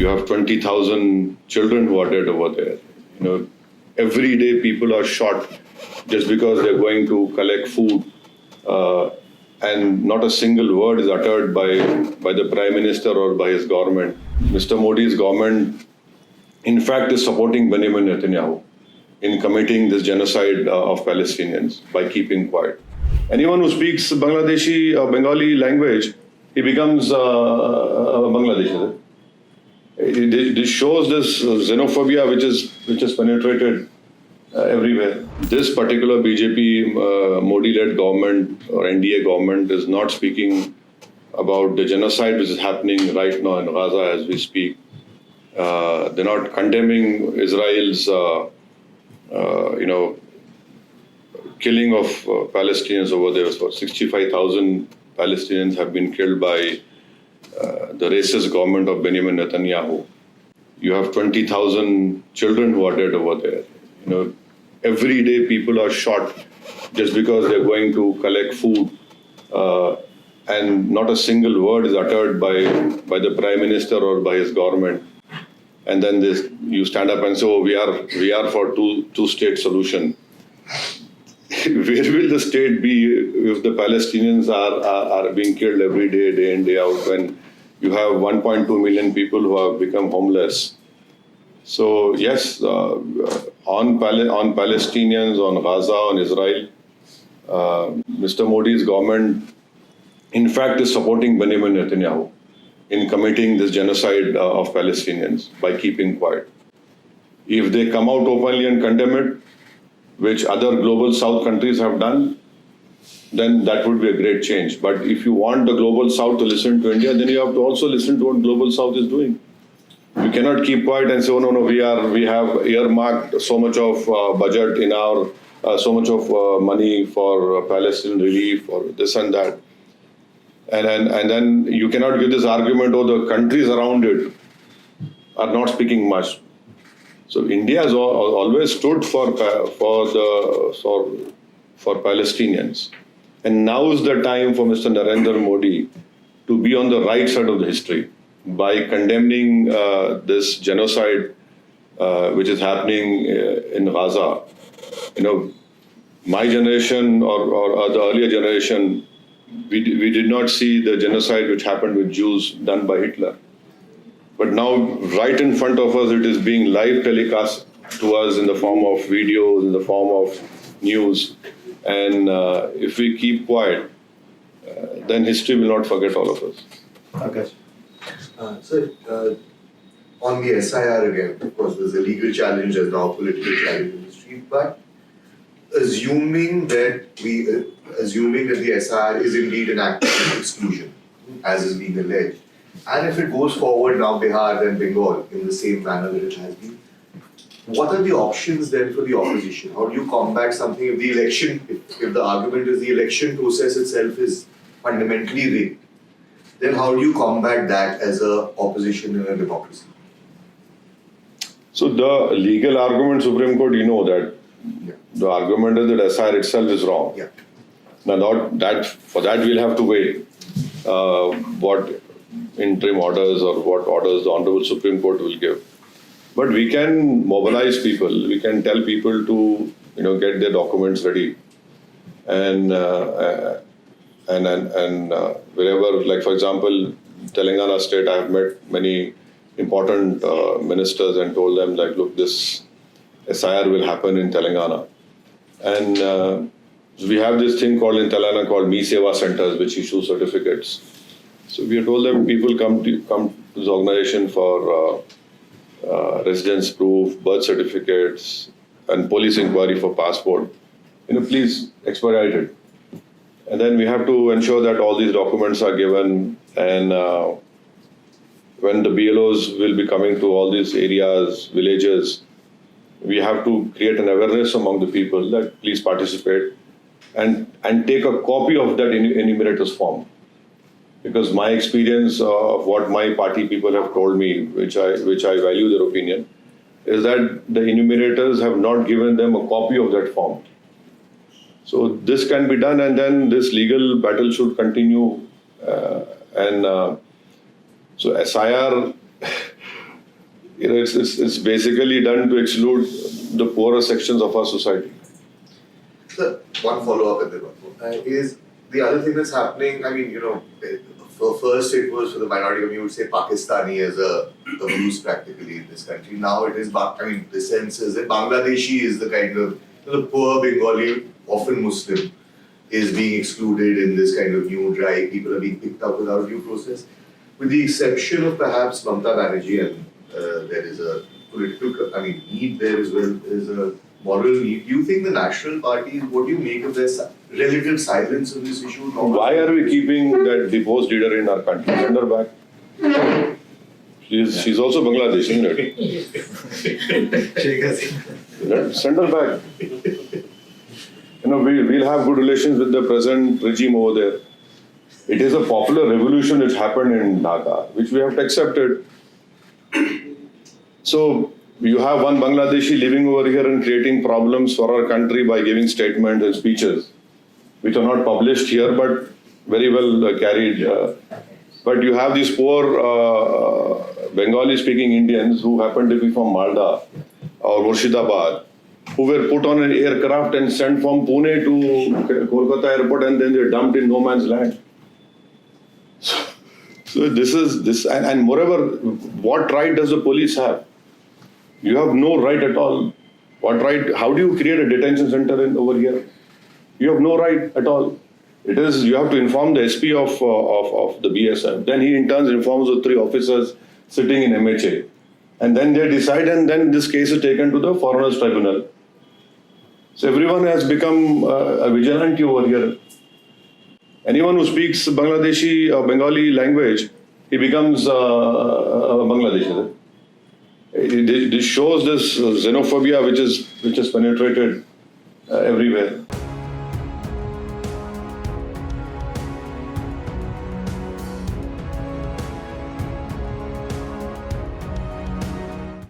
You have 20,000 children who are dead over there. Every day people are shot just because they're going to collect food, and not a single word is uttered by the Prime Minister or by his government. Mr. Modi's government, in fact, is supporting Benjamin Netanyahu in committing this genocide of Palestinians by keeping quiet. Anyone who speaks Bangladeshi or Bengali language, he becomes a Bangladeshi. This shows this xenophobia which is penetrated everywhere. This particular BJP Modi-led government or NDA government is not speaking about the genocide which is happening right now in Gaza as we speak. They're not condemning Israel's killing of Palestinians over there. So 65,000 Palestinians have been killed by the racist government of Benjamin Netanyahu. You have 20,000 children who are dead over there. Every day people are shot just because they're going to collect food, and not a single word is uttered by the Prime Minister or by his government. And then you stand up and say, "Oh, we are for two-state solution." Where will the state be if the Palestinians are being killed every day, day in, day out, when you have 1.2 million people who have become homeless? So yes, on Palestinians, on Gaza, on Israel, Mr. Modi's government, in fact, is supporting Benjamin Netanyahu in committing this genocide of Palestinians by keeping quiet. If they come out openly and condemn it, which other global South countries have done, then that would be a great change. But if you want the global South to listen to India, then you have to also listen to what global South is doing. You cannot keep quiet and say, "Oh no, we have earmarked so much of budget in our, so much of money for Palestinian relief or this and that," and then you cannot give this argument, "Oh, the countries around it are not speaking much." So India has always stood for Palestinians, and now is the time for Mr. Narendra Modi to be on the right side of the history by condemning this genocide which is happening in Gaza. My generation or the earlier generation, we did not see the genocide which happened with Jews done by Hitler. But now, right in front of us, it is being live telecast to us in the form of videos, in the form of news. And if we keep quiet, then history will not forget all of us. Okay. So, on the SIR again, of course, there's a legal challenge, there's now a political challenge in the street, but assuming that the SIR is indeed an act of exclusion, as is being alleged, and if it goes forward now, Bihar and Bengal, in the same manner that it has been, what are the options then for the opposition? How do you combat something if the election, if the argument is the election process itself is fundamentally rigged? Then how do you combat that as a opposition in a democracy? So the legal argument, Supreme Court, that the argument is that SIR itself is wrong. Yeah. Now for that we'll have to wait what interim orders or what orders the Honorable Supreme Court will give. But we can mobilize people. We can tell people to get their documents ready, and wherever, like for example, Telangana state, I have met many important ministers and told them that, look, this SIR will happen in Telangana, and we have this thing called in Telangana called Me Seva centers, which issue certificates. So we have told them people come to this organization for residence proof, birth certificates, and police inquiry for passport. Please expedite it. And then we have to ensure that all these documents are given, and when the BLOs will be coming to all these areas, villages, we have to create an awareness among the people that please participate and take a copy of that enumerators form. Because my experience of what my party people have told me, which I value their opinion, is that the enumerators have not given them a copy of that form. So this can be done, and then this legal battle should continue. So SIR, it's basically done to exclude the poorer sections of our society. Sir, one follow-up and then one more. Is the other thing that's happening, I mean, first it was for the minority community, you would say Pakistani as a abuse practically in this country. Now it is, the sense is that Bangladeshi is the kind of, the poor Bengali, often Muslim, is being excluded in this kind of new drive. People are being picked up without due process. With the exception of perhaps Mamata Banerjee, and there is a political, need there as well, there's a moral need. Do you think the national parties, what do you make of their relative silence on this issue? Why are we keeping that deposed leader in our country? Send her back. She's also Bangladesh, isn't it? Send her back. We'll have good relations with the present regime over there. It is a popular revolution which happened in Dhaka, which we have to accept it. So you have one Bangladeshi living over here and creating problems for our country by giving statements and speeches, which are not published here, but very well carried. But you have these poor Bengali-speaking Indians who happen to be from Malda or Murshidabad, who were put on an aircraft and sent from Pune to Kolkata airport, and then they're dumped in no man's land. So this, and moreover, what right does the police have? You have no right at all. What right? How do you create a detention center over here? You have no right at all. It is, you have to inform the SP of the BSF. Then he in turn informs the 3 officers sitting in MHA. And then they decide, and then this case is taken to the Foreigners Tribunal. So everyone has become a vigilante over here. Anyone who speaks Bangladeshi or Bengali language, he becomes a Bangladeshi. This shows this xenophobia which has penetrated everywhere.